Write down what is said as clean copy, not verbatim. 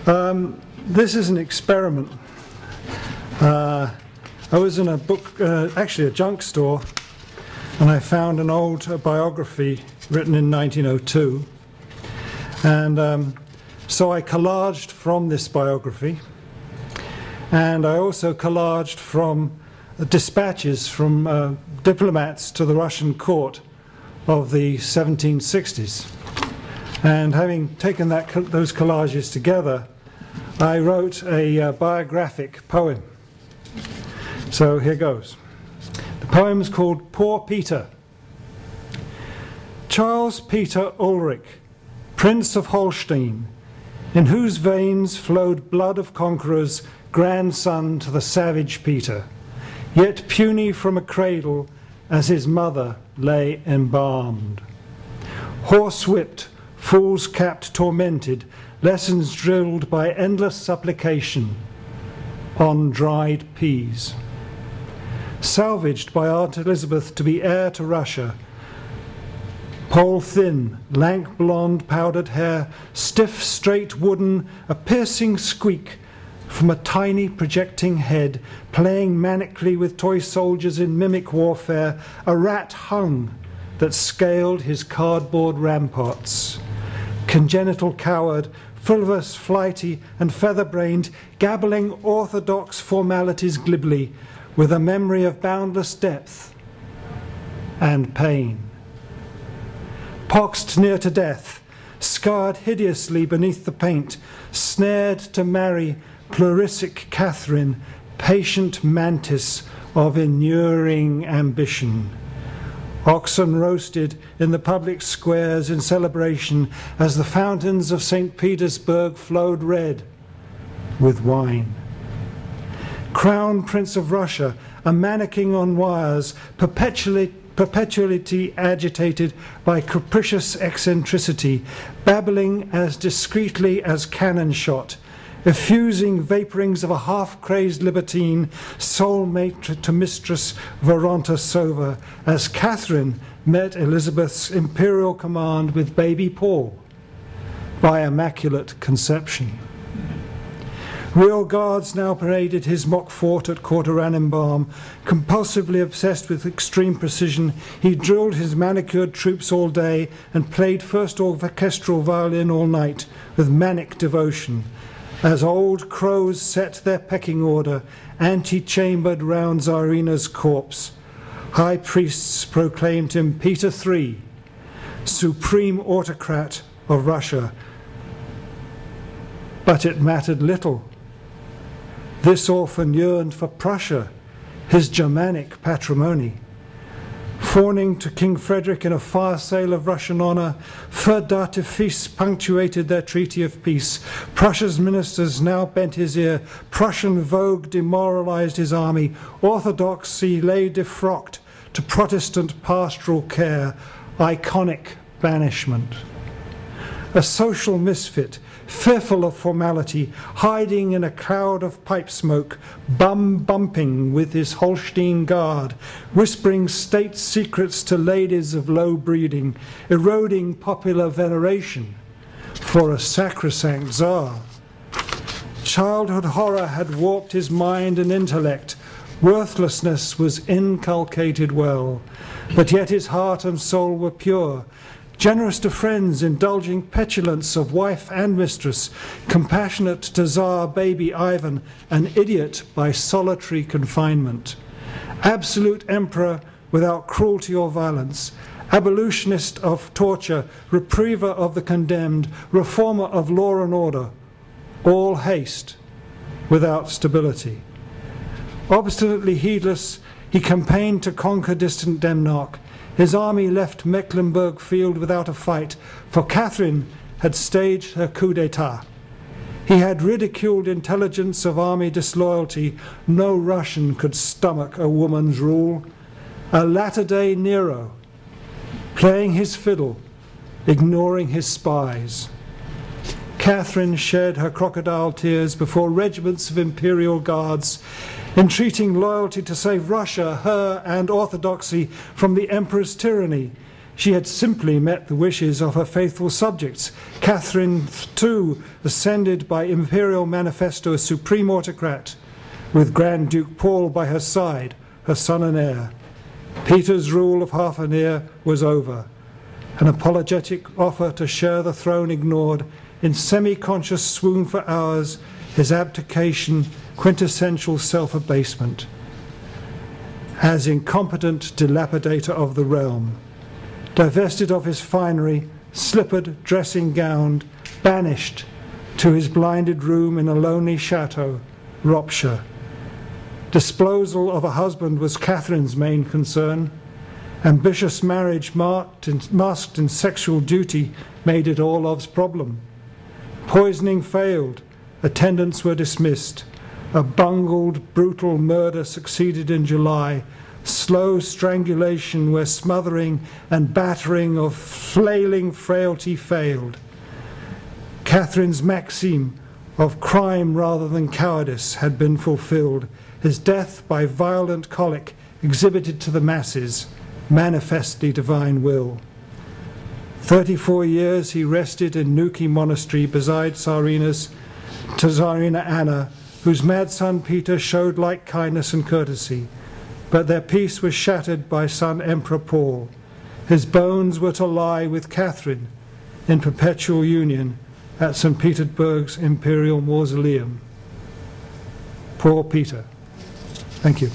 This is an experiment. I was in a book, actually a junk store, and I found an old biography written in 1902. And so I collaged from this biography, and I also collaged from dispatches from diplomats to the Russian court of the 1760s. And having taken those collages together, I wrote a biographic poem. So here goes. The poem is called Poor Peter. Charles Peter Ulrich, Prince of Holstein, in whose veins flowed blood of conquerors, grandson to the savage Peter, yet puny from a cradle as his mother lay embalmed. Horse-whipped, fool's-capped, tormented, lessons drilled by endless supplication on dried peas. Salvaged by Aunt Elizabeth to be heir to Russia, pole thin, lank blonde powdered hair, stiff straight wooden, a piercing squeak from a tiny projecting head, playing manically with toy soldiers in mimic warfare, a rat hung that scaled his cardboard ramparts. Congenital coward, fulvous, flighty, and feather-brained, gabbling orthodox formalities glibly, with a memory of boundless depth and pain. Poxed near to death, scarred hideously beneath the paint, snared to marry plurisic Catherine, patient mantis of inuring ambition. Oxen roasted in the public squares in celebration as the fountains of St. Petersburg flowed red with wine. Crown Prince of Russia, a mannequin on wires, perpetually agitated by capricious eccentricity, babbling as discreetly as cannon shot, effusing vaporings of a half-crazed libertine, soulmate to Mistress Vorontasova, as Catherine met Elizabeth's imperial command with baby Paul by immaculate conception. Real guards now paraded his mock fort at Court Oranienbaum. Compulsively obsessed with extreme precision, he drilled his manicured troops all day and played first orchestral violin all night with manic devotion. As old crows set their pecking order, ante-chambered round Tsarina's corpse, high priests proclaimed him Peter III, supreme autocrat of Russia. But it mattered little. This orphan yearned for Prussia, his Germanic patrimony. Fawning to King Frederick in a fire sale of Russian honour, feu d'artifice punctuated their treaty of peace. Prussia's ministers now bent his ear. Prussian vogue demoralised his army. Orthodoxy lay defrocked to Protestant pastoral care. Iconic banishment. A social misfit, fearful of formality, hiding in a cloud of pipe smoke, bumping with his Holstein guard, whispering state secrets to ladies of low breeding, eroding popular veneration for a sacrosanct Tsar. Childhood horror had warped his mind and intellect. Worthlessness was inculcated well, but yet his heart and soul were pure. Generous to friends, indulging petulance of wife and mistress, compassionate to Tsar baby Ivan, an idiot by solitary confinement. Absolute emperor without cruelty or violence, abolitionist of torture, repriever of the condemned, reformer of law and order, all haste without stability. Obstinately heedless, he campaigned to conquer distant Denmark. His army left Mecklenburg field without a fight, for Catherine had staged her coup d'etat. He had ridiculed intelligence of army disloyalty. No Russian could stomach a woman's rule. A latter-day Nero, playing his fiddle, ignoring his spies. Catherine shed her crocodile tears before regiments of imperial guards, entreating loyalty to save Russia, her and orthodoxy from the emperor's tyranny. she had simply met the wishes of her faithful subjects. Catherine, too, ascended by imperial manifesto as supreme autocrat, with Grand Duke Paul by her side, her son and heir. Peter's rule of half an ear was over. An apologetic offer to share the throne ignored, in semi-conscious swoon for hours, his abdication, quintessential self-abasement. As incompetent dilapidator of the realm, divested of his finery, slippered, dressing-gowned, banished to his blinded room in a lonely chateau, Ropshire. Disposal of a husband was Catherine's main concern. Ambitious marriage masked in sexual duty made it Orlov's problem. Poisoning failed, attendants were dismissed. A bungled, brutal murder succeeded in July. Slow strangulation where smothering and battering of flailing frailty failed. Catherine's maxim of crime rather than cowardice had been fulfilled. His death by violent colic exhibited to the masses manifestly divine will. 34 years he rested in Nuki Monastery beside Tsarina Anna, whose mad son Peter showed like kindness and courtesy, but their peace was shattered by son Emperor Paul. His bones were to lie with Catherine in perpetual union at St. Petersburg's imperial mausoleum. Poor Peter. Thank you.